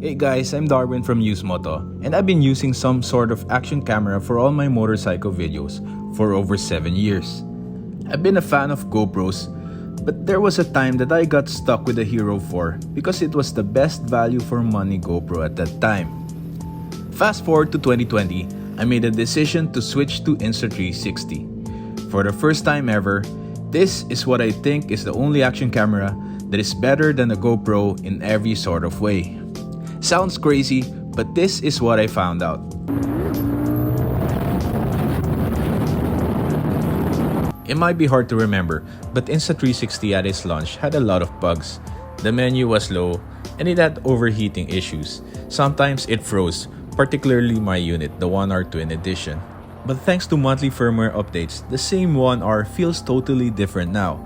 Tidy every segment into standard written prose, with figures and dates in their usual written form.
Hey guys, I'm Darwin from Moto, and I've been using some sort of action camera for all my motorcycle videos for over 7 years. I've been a fan of GoPros, but there was a time that I got stuck with the Hero 4 because it was the best value for money GoPro at that time. Fast forward to 2020, I made a decision to switch to Insta360. For the first time ever, this is what I think is the only action camera that is better than a GoPro in every sort of way. Sounds crazy, but this is what I found out. It might be hard to remember, but Insta360 at its launch had a lot of bugs. The menu was low, and it had overheating issues. Sometimes it froze, particularly my unit, the One R Twin Edition. But thanks to monthly firmware updates, the same One R feels totally different now.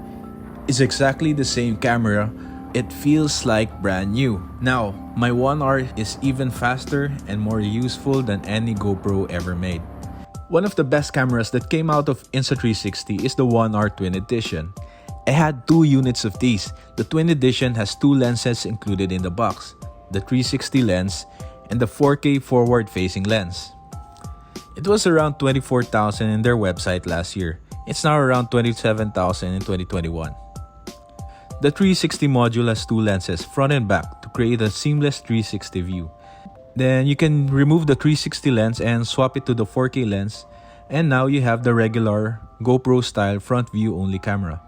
It's exactly the same camera, it feels like brand new. Now, my One R is even faster and more useful than any GoPro ever made. One of the best cameras that came out of Insta360 is the One R Twin Edition. I had 2 units of these. The Twin Edition has 2 lenses included in the box, the 360 lens and the 4K forward-facing lens. It was around $24,000 in their website last year. It's now around $27,000 in 2021. The 360 module has 2 lenses, front and back, to create a seamless 360 view. Then you can remove the 360 lens and swap it to the 4K lens, and now you have the regular GoPro style front view only camera.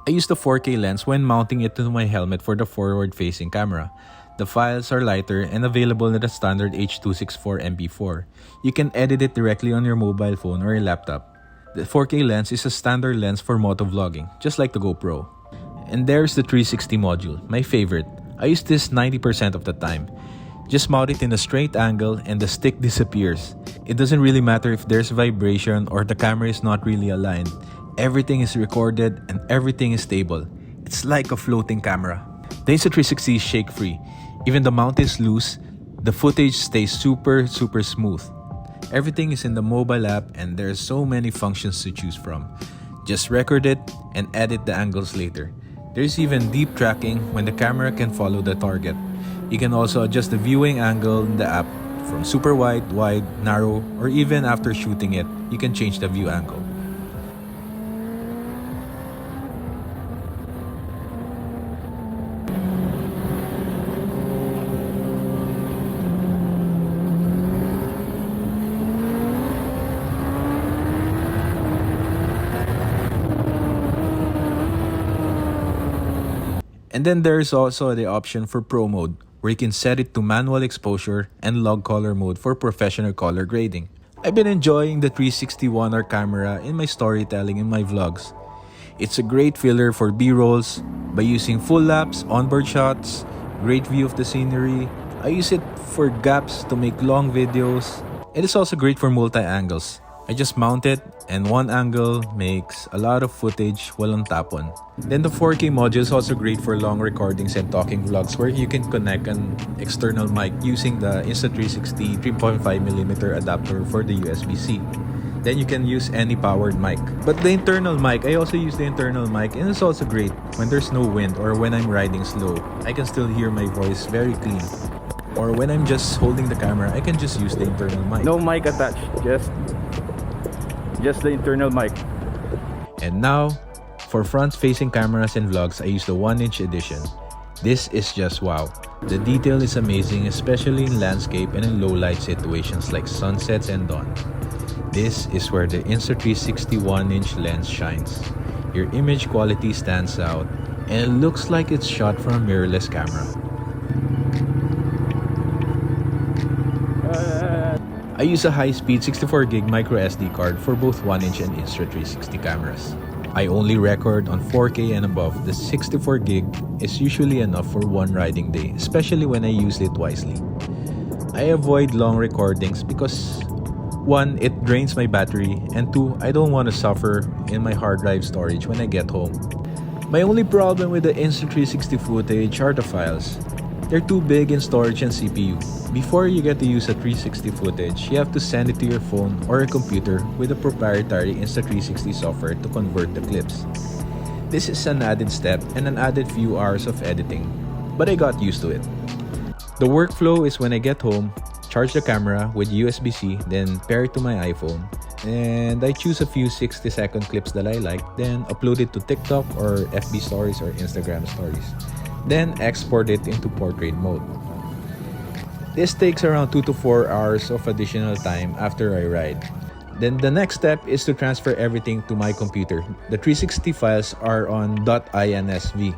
I use the 4K lens when mounting it to my helmet for the forward facing camera. The files are lighter and available in the standard H.264 MP4. You can edit it directly on your mobile phone or your laptop. The 4K lens is a standard lens for moto vlogging, just like the GoPro. And there's the 360 module, my favorite. I use this 90% of the time. Just mount it in a straight angle and the stick disappears. It doesn't really matter if there's vibration or the camera is not really aligned. Everything is recorded and everything is stable. It's like a floating camera. The Insta360 is shake-free. Even the mount is loose, the footage stays super smooth. Everything is in the mobile app and there's so many functions to choose from. Just record it and edit the angles later. There's even deep tracking when the camera can follow the target. You can also adjust the viewing angle in the app from super wide, narrow, or even after shooting it, you can change the view angle. And then there's also the option for Pro mode, where you can set it to manual exposure and log color mode for professional color grading. I've been enjoying the 360 One R camera in my storytelling in my vlogs. It's a great filler for B-rolls by using full laps, onboard shots, great view of the scenery. I use it for gaps to make long videos. It is also great for multi-angles. I just mount it and one angle makes a lot of footage while on tap on. Then the 4K module is also great for long recordings and talking vlogs where you can connect an external mic using the Insta360 3.5mm adapter for the USB-C. Then you can use any powered mic. But the internal mic, I also use the internal mic and it's also great when there's no wind or when I'm riding slow. I can still hear my voice very clean. Or when I'm just holding the camera, I can just use the internal mic. No mic attached, just the internal mic. And now, for front-facing cameras and vlogs, I use the 1-inch edition. This is just wow. The detail is amazing, especially in landscape and in low-light situations like sunsets and dawn. This is where the Insta360 1-inch lens shines. Your image quality stands out, and it looks like it's shot from a mirrorless camera. I use a high-speed 64GB microSD card for both 1-inch and Insta360 cameras. I only record on 4K and above. The 64GB is usually enough for one riding day, especially when I use it wisely. I avoid long recordings because 1, it drains my battery, and 2, I don't want to suffer in my hard drive storage when I get home. My only problem with the Insta360 footage are the files. They're too big in storage and CPU. Before you get to use a 360 footage, you have to send it to your phone or a computer with a proprietary Insta360 software to convert the clips. This is an added step and an added few hours of editing, but I got used to it. The workflow is when I get home, charge the camera with USB-C, then pair it to my iPhone, and I choose a few 60-second clips that I like, then upload it to TikTok or FB stories or Instagram stories. Then export it into portrait mode. This takes around 2 to 4 hours of additional time after I ride. Then the next step is to transfer everything to my computer. The 360 files are on .insv.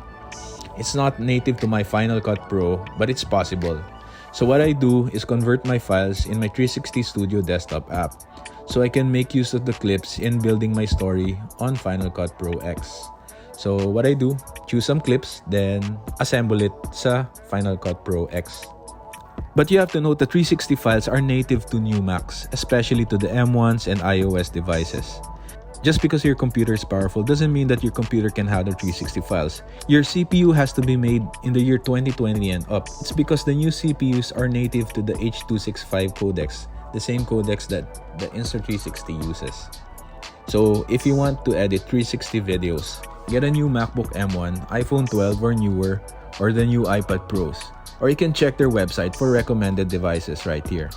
It's not native to my Final Cut Pro, but it's possible. So what I do is convert my files in my 360 Studio desktop app, so I can make use of the clips in building my story on Final Cut Pro X. So what I do, choose some clips, then assemble it sa Final Cut Pro X. But you have to note the 360 files are native to new Macs, especially to the M1s and iOS devices. Just because your computer is powerful doesn't mean that your computer can handle 360 files. Your CPU has to be made in the year 2020 and up. It's because the new CPUs are native to the H.265 codecs, the same codecs that the Insta360 uses. So if you want to edit 360 videos, get a new MacBook M1, iPhone 12 or newer, or the new iPad Pros. Or you can check their website for recommended devices right here.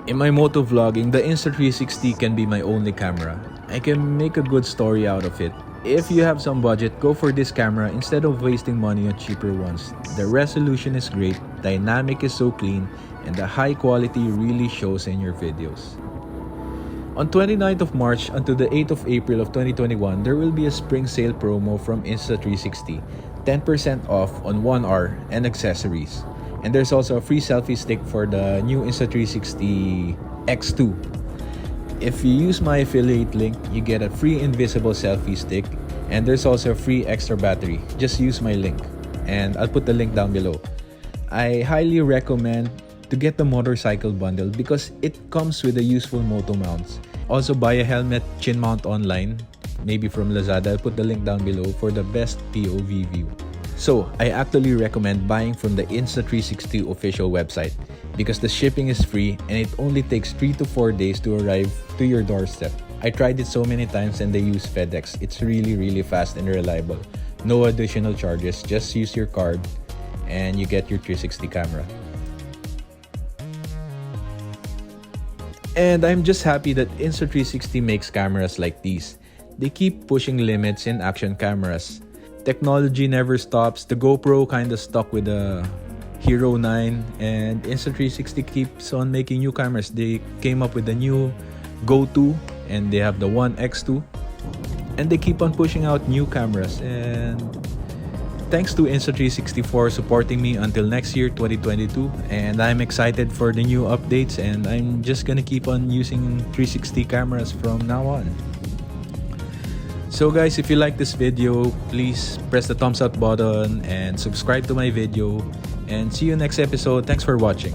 In my Moto vlogging, the Insta360 can be my only camera. I can make a good story out of it. If you have some budget, go for this camera instead of wasting money on cheaper ones. The resolution is great, dynamic is so clean, and the high quality really shows in your videos. On 29th of March until the 8th of April of 2021, there will be a spring sale promo from Insta360, 10% off on One R and accessories. And there's also a free selfie stick for the new Insta360 X2. If you use my affiliate link, you get a free invisible selfie stick, and there's also a free extra battery. Just use my link, and I'll put the link down below. I highly recommend to get the motorcycle bundle because it comes with the useful Moto mounts. Also buy a helmet chin mount online, maybe from Lazada. I'll put the link down below for the best POV view. So, I actually recommend buying from the Insta360 official website because the shipping is free and it only takes 3 to 4 days to arrive to your doorstep. I tried it so many times and they use FedEx. It's really fast and reliable. No additional charges, just use your card and you get your 360 camera. And I'm just happy that Insta360 makes cameras like these. They keep pushing limits in action cameras. Technology never stops. The GoPro kinda stuck with the Hero 9 and Insta360 keeps on making new cameras. They came up with the new Go 2 and they have the One X2 and they keep on pushing out new cameras. And thanks to Insta360 for supporting me until next year 2022, and I'm excited for the new updates and I'm just gonna keep on using 360 cameras from now on. So guys, if you like this video, please press the thumbs up button and subscribe to my video, and see you next episode. Thanks for watching.